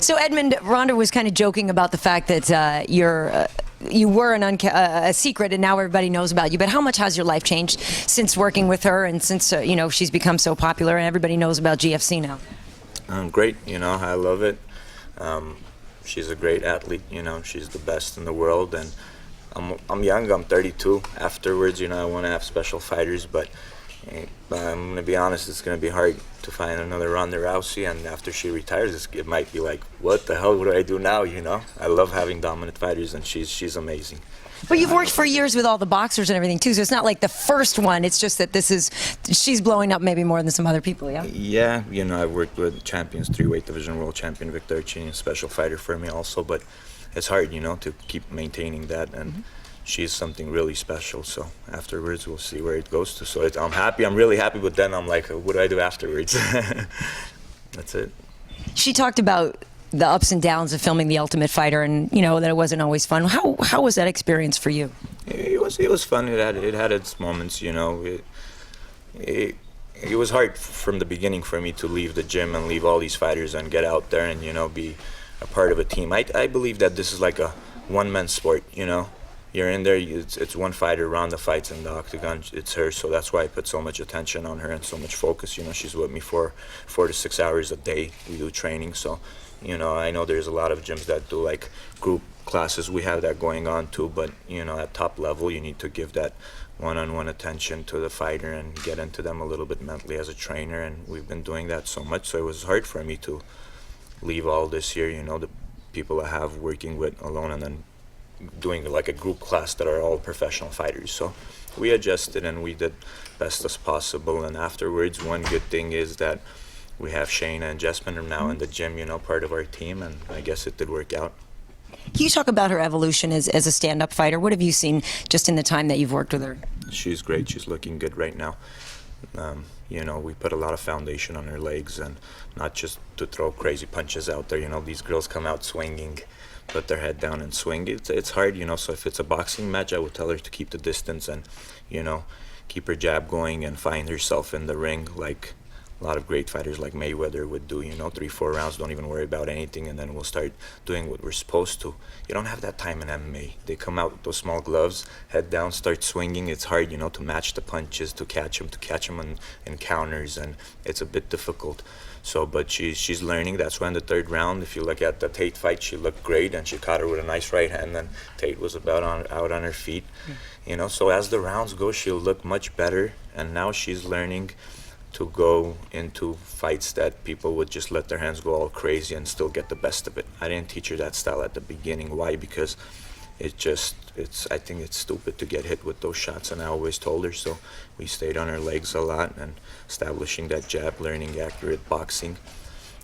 So Edmond, Ronda was kind of joking about the fact that you were a secret, and now everybody knows about you. But how much has your life changed since working with her, and since she's become so popular, and everybody knows about GFC now? Great. I love it. She's a great athlete. She's the best in the world, and I'm young. I'm 32. Afterwards, I want to have special fighters, but I'm gonna be honest. It's gonna be hard to find another Ronda Rousey, and after she retires, it might be like, what the hell? What do I do now? I love having dominant fighters, and she's amazing. But you've worked for years with all the boxers and everything too, so it's not like the first one. It's just that she's blowing up maybe more than some other people. Yeah. Yeah, I've worked with champions, 3-weight division world champion Victor Chin, special fighter for me also, but it's hard, to keep maintaining that, and she's something really special. So afterwards, we'll see where it goes to. So I'm happy. I'm really happy, but then I'm like, what do I do afterwards? That's it. She talked about the ups and downs of filming The Ultimate Fighter, and that it wasn't always fun. How was that experience for you? It was fun. It had its moments. It was hard from the beginning for me to leave the gym and leave all these fighters and get out there and be a part of a team. I believe that this is like a one-man sport. You're in there. It's one fighter. Ronda fights in the octagon. It's her. So that's why I put so much attention on her and so much focus. She's with me for 4 to 6 hours a day. We do training. So. I know there's a lot of gyms that do like group classes. We have that going on too, but at top level you need to give that one-on-one attention to the fighter and get into them a little bit mentally as a trainer, and we've been doing that so much, so it was hard for me to leave all this here, the people I have working with alone, and then doing like a group class that are all professional fighters. So we adjusted and we did best as possible, and afterwards one good thing is that we have Shayna and Jasmine are now in the gym, part of our team, and I guess it did work out. Can you talk about her evolution as a stand-up fighter? What have you seen just in the time that you've worked with her? She's great. She's looking good right now. We put a lot of foundation on her legs, and not just to throw crazy punches out there. These girls come out swinging, put their head down and swing. It's hard, so if it's a boxing match, I would tell her to keep the distance and, keep her jab going and find herself in the ring like a lot of great fighters like Mayweather would do, 3-4 rounds, don't even worry about anything, and then we'll start doing what we're supposed to. You don't have that time in MMA. They come out with those small gloves, head down, start swinging. It's hard, to match the punches, to catch them in counters, and it's a bit difficult. So, but she's learning. That's why in the 3rd round, if you look at the Tate fight, she looked great, and she caught her with a nice right hand, and Tate was out on her feet. So as the rounds go, she'll look much better, and now she's learning to go into fights that people would just let their hands go all crazy and still get the best of it. I didn't teach her that style at the beginning. Why? Because I think it's stupid to get hit with those shots, and I always told her. So we stayed on her legs a lot and establishing that jab, learning accurate boxing.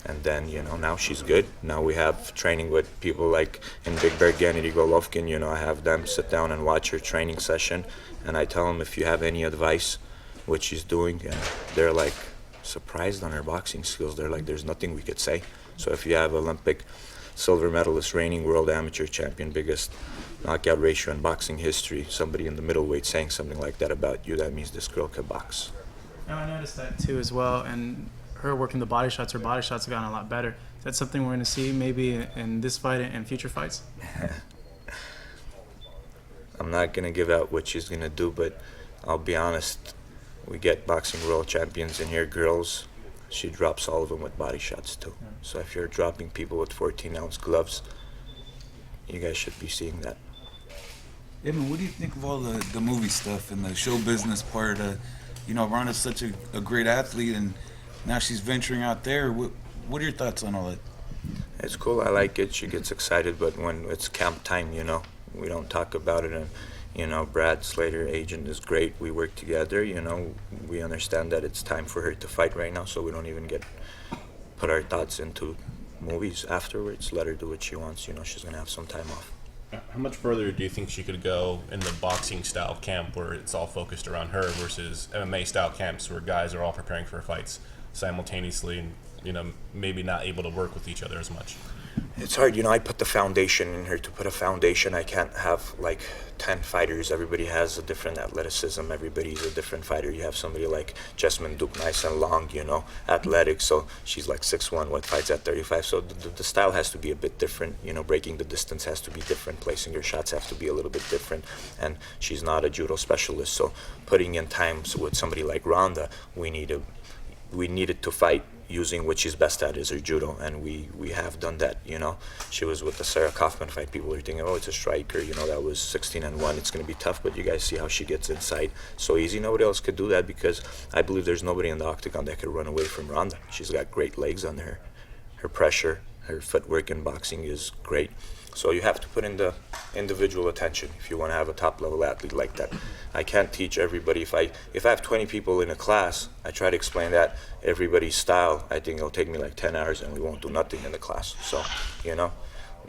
And then, now she's good. Now we have training with people like in Big Bear Gennady Golovkin. I have them sit down and watch her training session, and I tell them if you have any advice, what she's doing, and they're like surprised on her boxing skills. They're like, there's nothing we could say. So if you have Olympic silver medalist, reigning world amateur champion, biggest knockout ratio in boxing history, somebody in the middleweight saying something like that about you, that means this girl can box. Now I noticed that too as well, and her working the body shots, her body shots have gotten a lot better. Is that something we're going to see maybe in this fight and future fights? I'm not going to give out what she's going to do, but I'll be honest, we get boxing world champions in here, girls. She drops all of them with body shots too. Yeah. So if you're dropping people with 14-ounce gloves, you guys should be seeing that. Yeah, man, what do you think of all the movie stuff and the show business part? Ronda's such a great athlete, and now she's venturing out there. What are your thoughts on all that? It's cool. I like it. She gets excited, but when it's camp time, we don't talk about it. And Brad Slater, agent, is great. We work together. We understand that it's time for her to fight right now, so we don't even put our thoughts into movies afterwards. Let her do what she wants. She's gonna have some time off. How much further do you think she could go in the boxing style camp where it's all focused around her versus MMA style camps where guys are all preparing for fights simultaneously and maybe not able to work with each other as much? It's hard, I put the foundation in her. To put a foundation, I can't have like 10 fighters. Everybody has a different athleticism. Everybody's a different fighter. You have somebody like Jessamine Duke, nice and long, athletic. So she's like 6'1", fights at 35. So the style has to be a bit different. Breaking the distance has to be different. Placing your shots have to be a little bit different. And she's not a judo specialist. So putting in times with somebody like Ronda, we needed to fight using what she's best at is her judo, and we have done that. She was with the Sarah Kaufman fight. People are thinking, oh, it's a striker, that was 16-1. It's going to be tough, but you guys see how she gets inside so easy. Nobody else could do that, because I believe there's nobody in the octagon that could run away from Ronda. She's got great legs on her. Her pressure, her footwork in boxing is great. So you have to put in the individual attention if you want to have a top-level athlete like that. I can't teach everybody. If I have 20 people in a class, I try to explain that everybody's style. I think it'll take me like 10 hours and we won't do nothing in the class. So,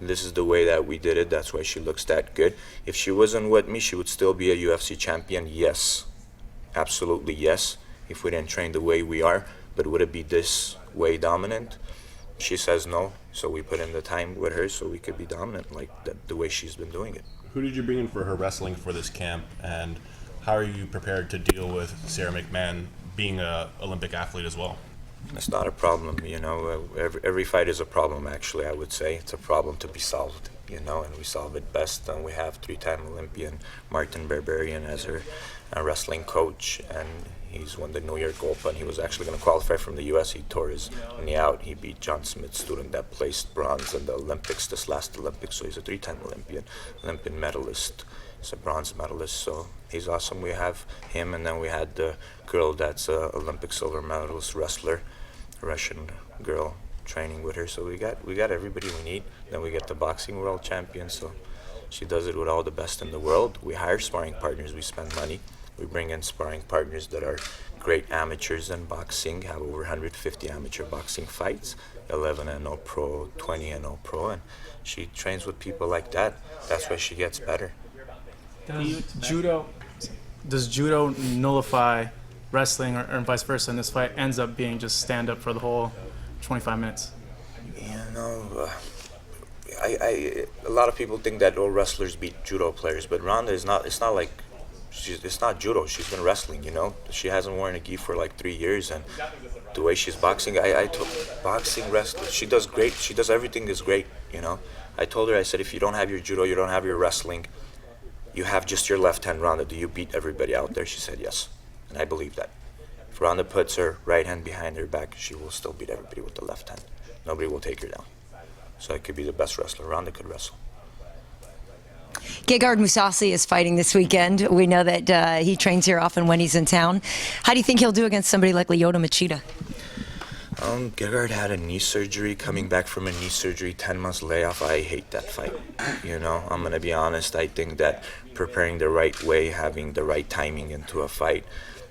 this is the way that we did it. That's why she looks that good. If she wasn't with me, she would still be a UFC champion. Yes, absolutely yes, if we didn't train the way we are. But would it be this way dominant? She says no, so we put in the time with her so we could be dominant like the way she's been doing it. Who did you bring in for her wrestling for this camp, and how are you prepared to deal with Sara McMann being an Olympic athlete as well? It's not a problem, every fight is a problem, actually. I would say it's a problem to be solved, and we solve it best. And we have 3-time Olympian Martin Barbarian as her wrestling coach, and he's won the New York Open. He was actually going to qualify from the U.S. He tore his knee out. He beat John Smith's student that placed bronze in the Olympics, this last Olympics. So he's a 3-time Olympian medalist. He's a bronze medalist, so he's awesome. We have him, and then we had the girl that's a Olympic silver medalist wrestler, a Russian girl, training with her. So we got everybody we need. Then we get the boxing world champion, so she does it with all the best in the world. We hire sparring partners. We spend money. We bring in sparring partners that are great amateurs in boxing, have over 150 amateur boxing fights, 11-0 pro, 20-0 pro, and she trains with people like that. That's why she gets better. Does judo nullify wrestling, or vice versa, and this fight ends up being just stand-up for the whole 25 minutes? A lot of people think that all wrestlers beat judo players, but Ronda is not. It's not like it's not judo. She's been wrestling, She hasn't worn a gi for like 3 years, and the way she's boxing, I told boxing, wrestling, she does great. She does everything is great, I told her, I said, if you don't have your judo, you don't have your wrestling, you have just your left hand. Ronda, do you beat everybody out there? She said yes, and I believe that. If Ronda puts her right hand behind her back, she will still beat everybody with the left hand. Nobody will take her down. So I could be the best wrestler. Ronda could wrestle. Gegard Mousasi is fighting this weekend. We know that he trains here often when he's in town. How do you think he'll do against somebody like Lyoto Machida? Gegard had a knee surgery, coming back from a knee surgery, 10 months layoff. I hate that fight. I'm going to be honest. I think that preparing the right way, having the right timing into a fight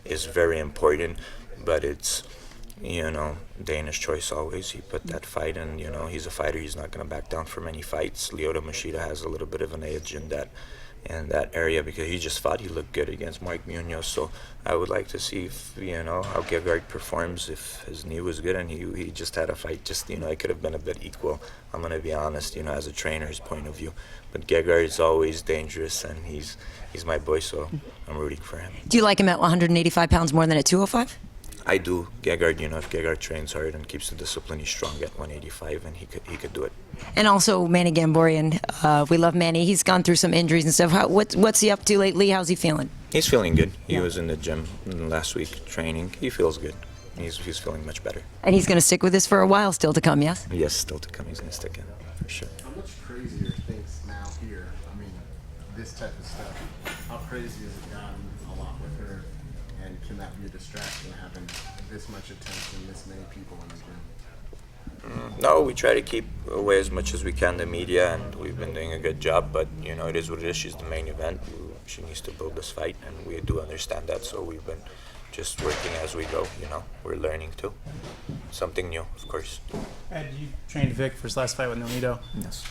is very important, but it's, Dana's choice always. He put that fight, and, he's a fighter. He's not going to back down from any fights. Lyoto Machida has a little bit of an edge in that area because he just fought. He looked good against Mark Munoz, so I would like to see if, how Gegard performs, if his knee was good, and he just had a fight. Just, it could have been a bit equal. I'm going to be honest, as a trainer's point of view. But Gegard is always dangerous, and he's my boy, so I'm rooting for him. Do you like him at 185 pounds more than at 205? I do. Gegard, if Gegard trains hard and keeps the discipline, he's strong at 185, and he could do it. And also Manny Gamborian. We love Manny. He's gone through some injuries and stuff. What's he up to lately? How's he feeling? He's feeling good. He was in the gym last week training. He feels good. He's feeling much better. And he's going to stick with this for a while still to come, yes? Yes, still to come. He's going to stick in, for sure. How much crazier things now here? I mean, this type of stuff. How crazy has it gotten a lot with her? And can that be a distraction, having this much attention, this many people in the gym? No, we try to keep away as much as we can the media, and we've been doing a good job, but, it is what it is. She's the main event. She needs to build this fight, and we do understand that, so we've been just working as we go, We're learning too. Something new, of course. Ed, you trained Vic for his last fight with Nolito. Yes.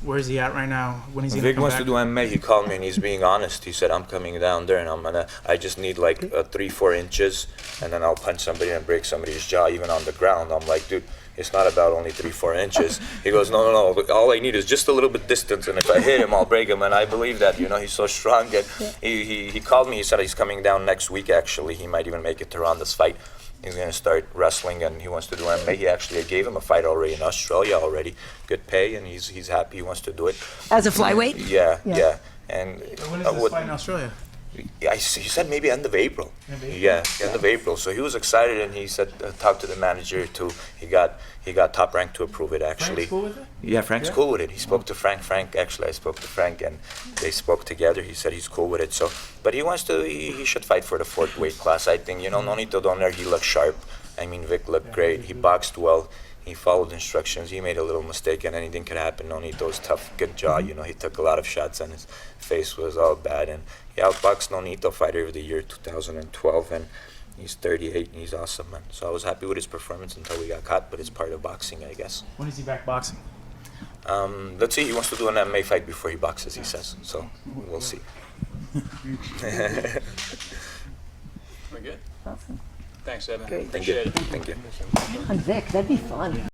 Where's he at right now? When is he Vic gonna wants come to back? do MMA. He called me and he's being honest. He said, I'm coming down there and I just need like 3-4 inches and then I'll punch somebody and break somebody's jaw even on the ground. I'm like, dude, it's not about only 3-4 inches. He goes, no. All I need is just a little bit distance, and if I hit him, I'll break him. And I believe that, he's so strong. And he called me. He said he's coming down next week. Actually, he might even make it to Ronda's fight. He's gonna start wrestling, and he wants to do MMA. He actually gave him a fight already in Australia already, good pay, and he's happy. He wants to do it. As a flyweight? Yeah. And When is this fight in Australia? he said maybe end of April. Yeah, end of April. So he was excited, and he said talk to the manager too. He got Top Rank to approve it actually. Frank's cool with it? Yeah, Frank's cool with it. He spoke to Frank. Actually, I spoke to Frank, and they spoke together. He said he's cool with it. So, but he wants to. He should fight for the 4th weight class. I think Nonito down there. He looked sharp. I mean, Vic looked great. He boxed well. He followed instructions. He made a little mistake, and anything could happen. Nonito's tough, good jaw. He took a lot of shots, and his face was all bad. And he outboxed Nonito Fighter of the Year 2012, and he's 38, and he's awesome, man. So I was happy with his performance until we got caught, but it's part of boxing, I guess. When is he back boxing? Let's see. He wants to do an MMA fight before he boxes, he says. So we'll see. We're good. Awesome. Thanks, Evan. Great. Thank you. Appreciate it. Thank you. On Vic, that'd be fun.